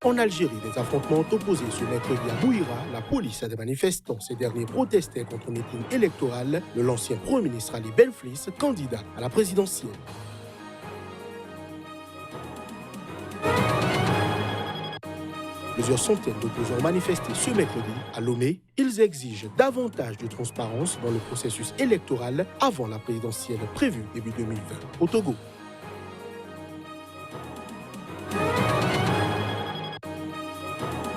En Algérie, des affrontements ont opposé ce mercredi à Bouira la police à des manifestants. Ces derniers protestaient contre un meeting électoral de l'ancien Premier ministre Ali Benflis, candidat à la présidentielle. Plusieurs centaines d'opposants ont manifesté ce mercredi à Lomé. Ils exigent davantage de transparence dans le processus électoral avant la présidentielle prévue début 2020 au Togo.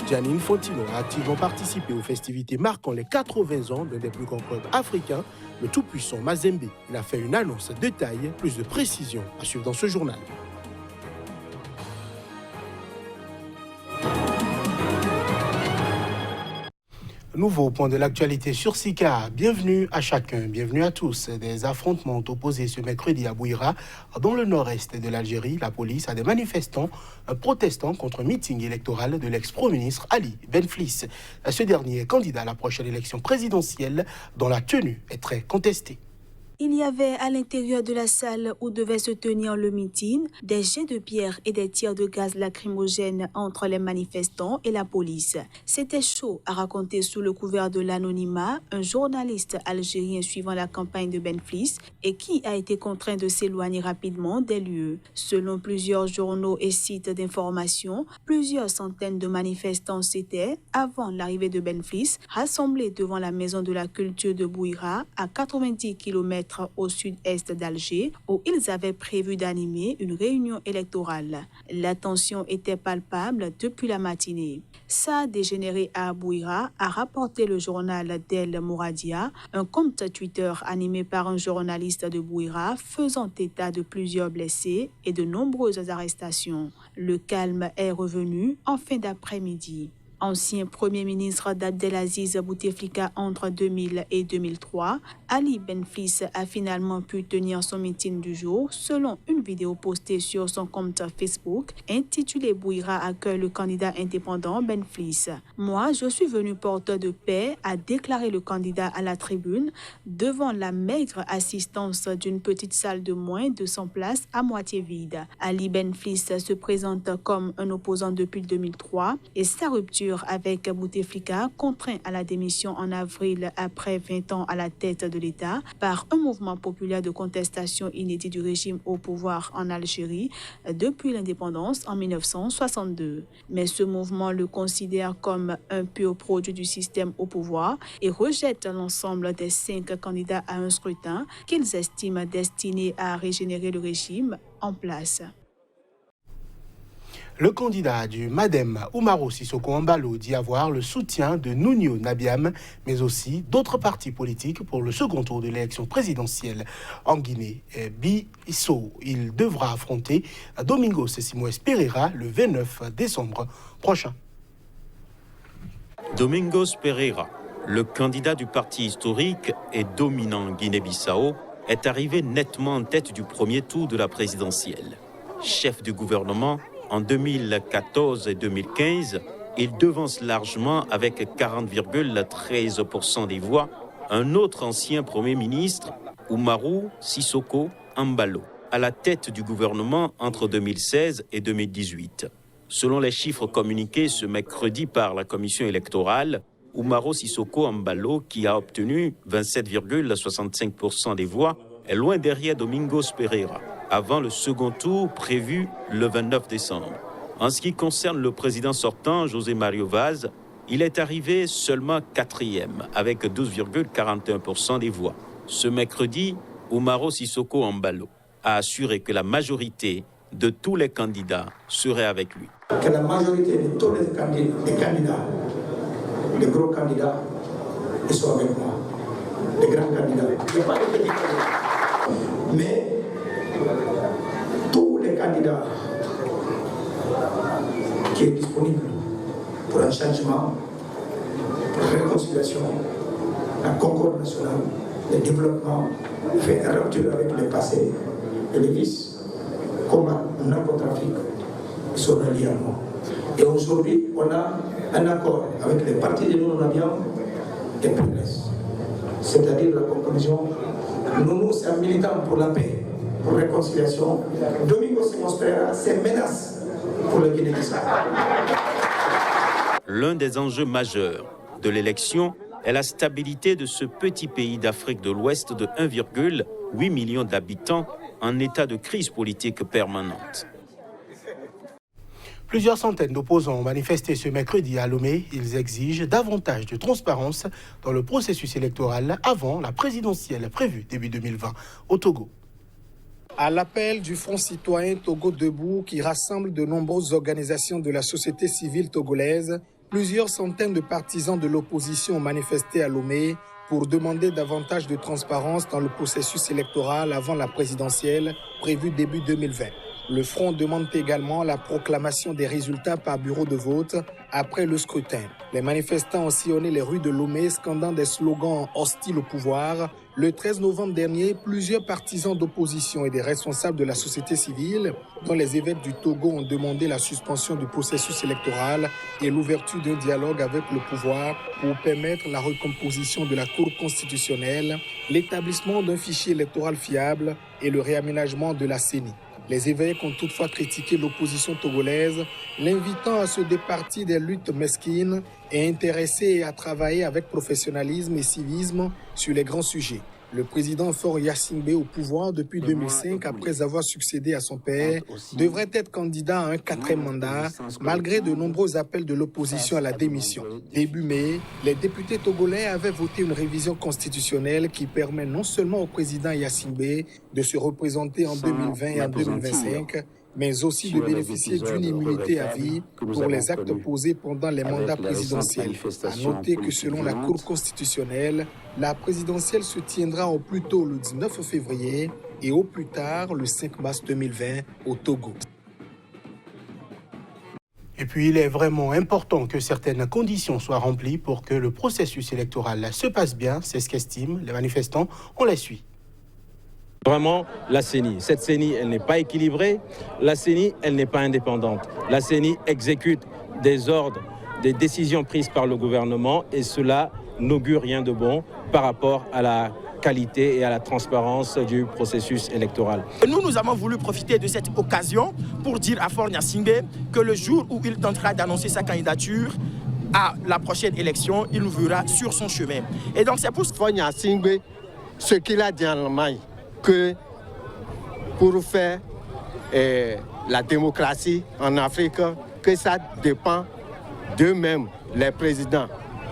Gianni Infantino a activement participé aux festivités marquant les 80 ans d'un des plus grands clubs africains, le tout-puissant Mazembe. Il a fait une annonce de taille, plus de précision à suivre dans ce journal. Nouveau point de l'actualité sur Sika. Bienvenue à chacun, bienvenue à tous. Des affrontements ont opposé ce mercredi à Bouira, dans le nord-est de l'Algérie. La police a des manifestants protestant contre un meeting électoral de l'ex-premier ministre Ali Benflis. Ce dernier est candidat à la prochaine élection présidentielle dont la tenue est très contestée. Il y avait à l'intérieur de la salle où devait se tenir le meeting des jets de pierre et des tirs de gaz lacrymogène entre les manifestants et la police. C'était chaud, a raconté sous le couvert de l'anonymat un journaliste algérien suivant la campagne de Benflis et qui a été contraint de s'éloigner rapidement des lieux. Selon plusieurs journaux et sites d'information, plusieurs centaines de manifestants s'étaient, avant l'arrivée de Benflis, rassemblés devant la maison de la culture de Bouira à 90 km au sud-est d'Alger, où ils avaient prévu d'animer une réunion électorale. La tension était palpable depuis la matinée. Ça a dégénéré à Bouira, a rapporté le journal d'El Mouradia, un compte Twitter animé par un journaliste de Bouira faisant état de plusieurs blessés et de nombreuses arrestations. Le calme est revenu en fin d'après-midi. Ancien Premier ministre d'Abdelaziz Bouteflika entre 2000 et 2003, Ali Benflis a finalement pu tenir son meeting du jour selon une vidéo postée sur son compte Facebook intitulée « Bouira accueille le candidat indépendant Benflis ». « Moi, je suis venu porteur de paix », a déclaré le candidat à la tribune devant la maigre assistance d'une petite salle de moins de 100 places à moitié vide. Ali Benflis se présente comme un opposant depuis 2003 et sa rupture avec Bouteflika, contraint à la démission en avril après 20 ans à la tête de l'État par un mouvement populaire de contestation inédit du régime au pouvoir en Algérie depuis l'indépendance en 1962. Mais ce mouvement le considère comme un pur produit du système au pouvoir et rejette l'ensemble des 5 candidats à un scrutin qu'ils estiment destinés à régénérer le régime en place. Le candidat du MADEM, Umaro Sissoko Embalo, dit avoir le soutien de Nuno Nabiam, mais aussi d'autres partis politiques pour le second tour de l'élection présidentielle en Guinée-Bissau. Il devra affronter Domingos Simoes Pereira le 29 décembre prochain. Domingos Pereira, le candidat du parti historique et dominant en Guinée-Bissau, est arrivé nettement en tête du premier tour de la présidentielle. Chef du gouvernement, en 2014 et 2015, il devance largement avec 40,13% des voix un autre ancien Premier ministre, Umaro Sissoko Embalo, à la tête du gouvernement entre 2016 et 2018. Selon les chiffres communiqués ce mercredi par la commission électorale, Umaro Sissoko Embalo, qui a obtenu 27,65% des voix, est loin derrière Domingos Pereira, avant le second tour prévu le 29 décembre. En ce qui concerne le président sortant, José Mario Vaz, il est arrivé seulement 4e, avec 12,41% des voix. Ce mercredi, Umaro Sissoko Embalo a assuré que la majorité de tous les candidats serait avec lui. Que la majorité de tous les candidats, les gros candidats, ils sont avec moi. Les grands candidats. Il n'y a pas de petits candidats. Mais tous les candidats qui sont disponibles pour un changement, pour la réconciliation, la concorde nationale, le développement, faire une rupture avec le passé et les vices, combattre le narcotrafic, ils sont reliés à moi. Et aujourd'hui, on a un accord avec les partis de Nuno Nabiam et PNS, c'est-à-dire la conclusion. Nous, c'est un militant pour la paix, pour la réconciliation. Domingos Simoes Pereira, c'est une menace pour le Guinée-Bissau. l'un des enjeux majeurs de l'élection est la stabilité de ce petit pays d'Afrique de l'Ouest de 1,8 million d'habitants en état de crise politique permanente. Plusieurs centaines d'opposants ont manifesté ce mercredi à Lomé. Ils exigent davantage de transparence dans le processus électoral avant la présidentielle prévue début 2020 au Togo. À l'appel du Front citoyen Togo Debout qui rassemble de nombreuses organisations de la société civile togolaise, plusieurs centaines de partisans de l'opposition ont manifesté à Lomé pour demander davantage de transparence dans le processus électoral avant la présidentielle prévue début 2020. Le Front demande également la proclamation des résultats par bureau de vote après le scrutin. Les manifestants ont sillonné les rues de Lomé scandant des slogans hostiles au pouvoir. Le 13 novembre dernier, plusieurs partisans d'opposition et des responsables de la société civile, dont les évêques du Togo, ont demandé la suspension du processus électoral et l'ouverture d'un dialogue avec le pouvoir pour permettre la recomposition de la Cour constitutionnelle, l'établissement d'un fichier électoral fiable et le réaménagement de la CENI. Les évêques ont toutefois critiqué l'opposition togolaise, l'invitant à se départir des luttes mesquines et intéressés à travailler avec professionnalisme et civisme sur les grands sujets. Le président Faure Gnassingbé, au pouvoir depuis 2005, après avoir succédé à son père, devrait être candidat à un 4e mandat, malgré de nombreux appels de l'opposition à la démission. Début mai, les députés togolais avaient voté une révision constitutionnelle qui permet non seulement au président Gnassingbé de se représenter en 2020 et en 2025, mais aussi de bénéficier d'une immunité à vie pour les actes posés pendant les mandats présidentiels. À noter que selon la Cour constitutionnelle, la présidentielle se tiendra au plus tôt le 19 février et au plus tard le 5 mars 2020 au Togo. Et puis, il est vraiment important que certaines conditions soient remplies pour que le processus électoral se passe bien. C'est ce qu'estiment les manifestants. On les suit. Vraiment, la CENI, cette CENI, elle n'est pas équilibrée. La CENI, elle n'est pas indépendante. La CENI exécute des ordres, des décisions prises par le gouvernement et cela n'augure rien de bon par rapport à la qualité et à la transparence du processus électoral. Nous avons voulu profiter de cette occasion pour dire à Faure Gnassingbé que le jour où il tentera d'annoncer sa candidature à la prochaine élection, il nous verra sur son chemin. Et donc c'est pour Faure Gnassingbé, ce qu'il a dit en Allemagne, que pour faire la démocratie en Afrique, que ça dépend d'eux-mêmes, les présidents,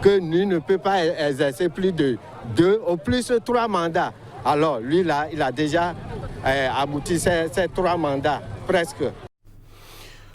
que nul ne peut pas exercer plus de 2, au plus 3 mandats. Alors lui, là, il a déjà abouti ces 3 mandats, presque.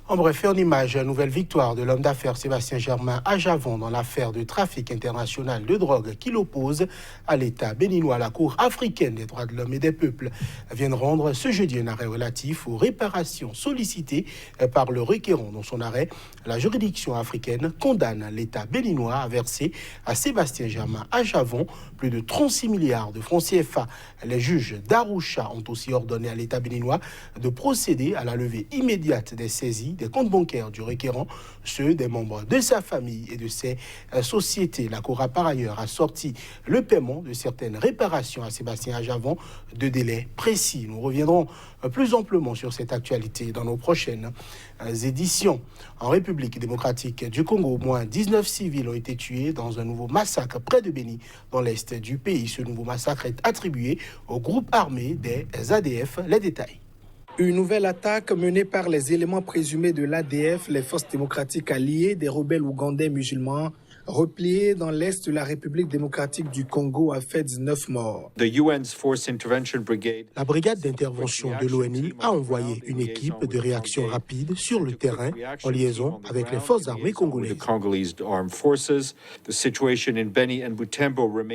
En bref, en image, nouvelle victoire de l'homme d'affaires Sébastien Germain à Javon dans l'affaire de trafic international de drogue qui l'oppose à l'État béninois. La Cour africaine des droits de l'homme et des peuples vient de rendre ce jeudi un arrêt relatif aux réparations sollicitées par le requérant. Dans son arrêt, la juridiction africaine condamne l'État béninois à verser à Sébastien Germain à Javon plus de 36 milliards de francs CFA. Les juges d'Arusha ont aussi ordonné à l'État béninois de procéder à la levée immédiate des saisies des comptes bancaires du requérant, ceux des membres de sa famille et de ses sociétés. La Cour a par ailleurs assorti le paiement de certaines réparations à Sébastien Ajavon de délais précis. Nous reviendrons plus amplement sur cette actualité dans nos prochaines éditions. En République démocratique du Congo, au moins 19 civils ont été tués dans un nouveau massacre près de Béni, dans l'est du pays. Ce nouveau massacre est attribué au groupe armé des ADF. Les détails. Une nouvelle attaque menée par les éléments présumés de l'ADF, les forces démocratiques alliées des rebelles ougandais musulmans, repliés dans l'est de la République démocratique du Congo, a fait 19 morts. La brigade d'intervention de l'ONU a envoyé une équipe de réaction rapide sur le terrain en liaison avec les forces armées congolaises.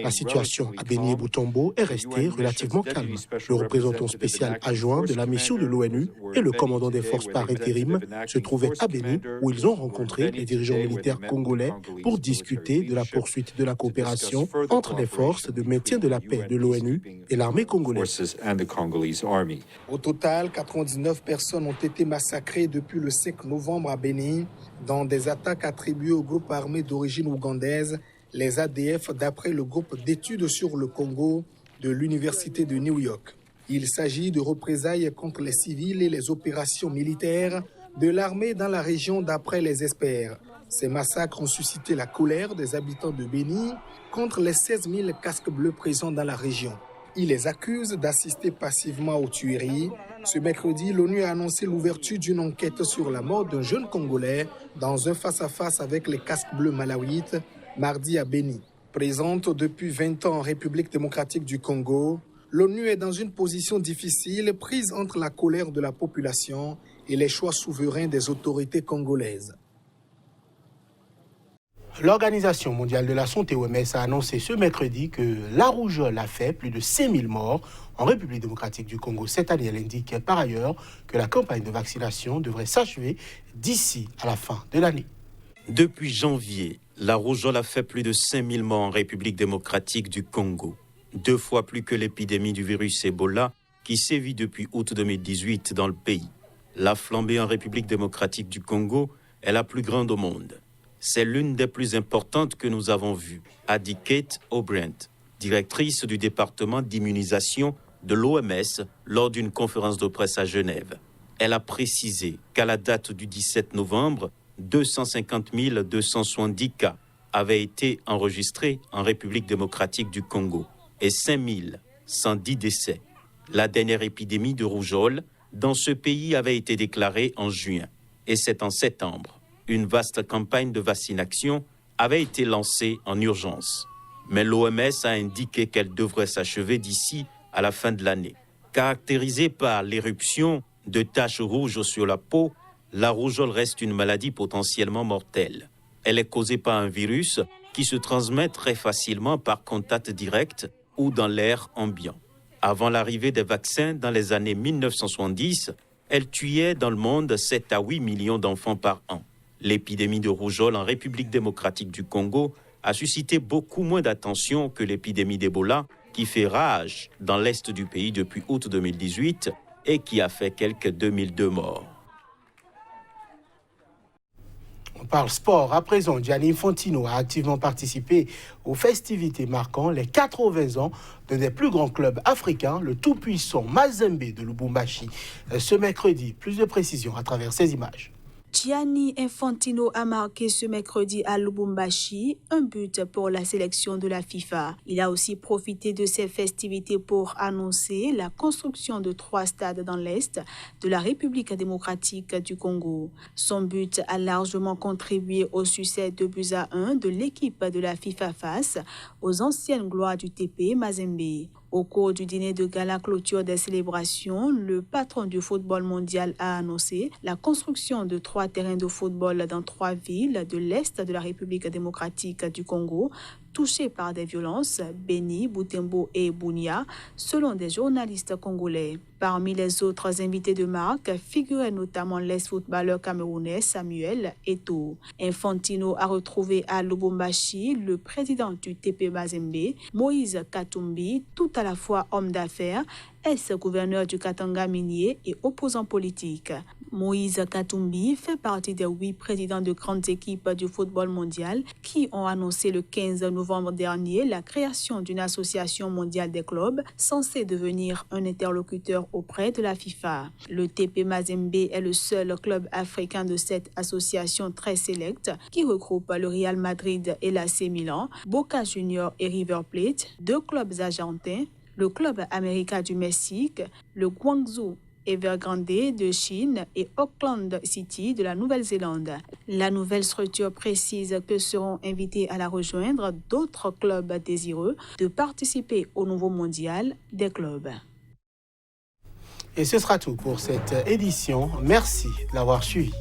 La situation à Béni et Butembo est restée relativement calme. Le représentant spécial adjoint de la mission de l'ONU et le commandant des forces par intérim se trouvaient à Béni, où ils ont rencontré les dirigeants militaires congolais pour discuter de la poursuite de la coopération entre les forces de maintien de la paix de l'ONU et l'armée congolaise. Au total, 99 personnes ont été massacrées depuis le 5 novembre à Béni dans des attaques attribuées au groupe armé d'origine ougandaise, les ADF, d'après le groupe d'études sur le Congo de l'Université de New York. Il s'agit de représailles contre les civils et les opérations militaires de l'armée dans la région d'après les experts. Ces massacres ont suscité la colère des habitants de Béni contre les 16 000 casques bleus présents dans la région. Ils les accusent d'assister passivement aux tueries. Ce mercredi, l'ONU a annoncé l'ouverture d'une enquête sur la mort d'un jeune Congolais dans un face-à-face avec les casques bleus malawites, mardi à Béni. Présente depuis 20 ans en République démocratique du Congo, l'ONU est dans une position difficile, prise entre la colère de la population et les choix souverains des autorités congolaises. L'Organisation mondiale de la santé OMS a annoncé ce mercredi que la rougeole a fait plus de 5000 morts en République démocratique du Congo cette année. Elle indique par ailleurs que la campagne de vaccination devrait s'achever d'ici à la fin de l'année. Depuis janvier, la rougeole a fait plus de 5000 morts en République démocratique du Congo, 2 fois plus que l'épidémie du virus Ebola qui sévit depuis août 2018 dans le pays. La flambée en République démocratique du Congo est la plus grande au monde. C'est l'une des plus importantes que nous avons vues, a dit Kate O'Brien, directrice du département d'immunisation de l'OMS lors d'une conférence de presse à Genève. Elle a précisé qu'à la date du 17 novembre, 250 270 cas avaient été enregistrés en République démocratique du Congo et 5 110 décès. La dernière épidémie de rougeole dans ce pays avait été déclarée en juin et c'est en septembre. Une vaste campagne de vaccination avait été lancée en urgence. Mais l'OMS a indiqué qu'elle devrait s'achever d'ici à la fin de l'année. Caractérisée par l'éruption de taches rouges sur la peau, la rougeole reste une maladie potentiellement mortelle. Elle est causée par un virus qui se transmet très facilement par contact direct ou dans l'air ambiant. Avant l'arrivée des vaccins dans les années 1970, elle tuait dans le monde 7 à 8 millions d'enfants par an. L'épidémie de rougeole en République démocratique du Congo a suscité beaucoup moins d'attention que l'épidémie d'Ebola qui fait rage dans l'est du pays depuis août 2018 et qui a fait quelques 2002 morts. On parle sport. À présent, Gianni Infantino a activement participé aux festivités marquant les 80 ans d'un des plus grands clubs africains, le tout-puissant Mazembe de Lubumbashi. Ce mercredi, plus de précisions à travers ces images. Gianni Infantino a marqué ce mercredi à Lubumbashi un but pour la sélection de la FIFA. Il a aussi profité de ces festivités pour annoncer la construction de 3 stades dans l'Est de la République démocratique du Congo. Son but a largement contribué au succès 2-1 de l'équipe de la FIFA face aux anciennes gloires du TP Mazembe. Au cours du dîner de gala clôture des célébrations, le patron du football mondial a annoncé la construction de 3 terrains de football dans 3 villes de l'Est de la République démocratique du Congo, touchées par des violences, Béni, Butembo et Bunia, selon des journalistes congolais. Parmi les autres invités de marque figuraient notamment l'ex-footballeur camerounais Samuel Eto'o. Infantino a retrouvé à Lubumbashi le président du TP Mazembe, Moïse Katumbi, tout à la fois homme d'affaires, ex-gouverneur du Katanga minier et opposant politique. Moïse Katumbi fait partie des 8 présidents de grandes équipes du football mondial qui ont annoncé le 15 novembre dernier la création d'une association mondiale des clubs censée devenir un interlocuteur auprès de la FIFA. Le TP Mazembe est le seul club africain de cette association très sélecte qui regroupe le Real Madrid et l'AC Milan, Boca Juniors et River Plate, 2 clubs argentins, le club América du Mexique, le Guangzhou Evergrande de Chine et Auckland City de la Nouvelle-Zélande. La nouvelle structure précise que seront invités à la rejoindre d'autres clubs désireux de participer au nouveau mondial des clubs. Et ce sera tout pour cette édition. Merci de l'avoir suivi.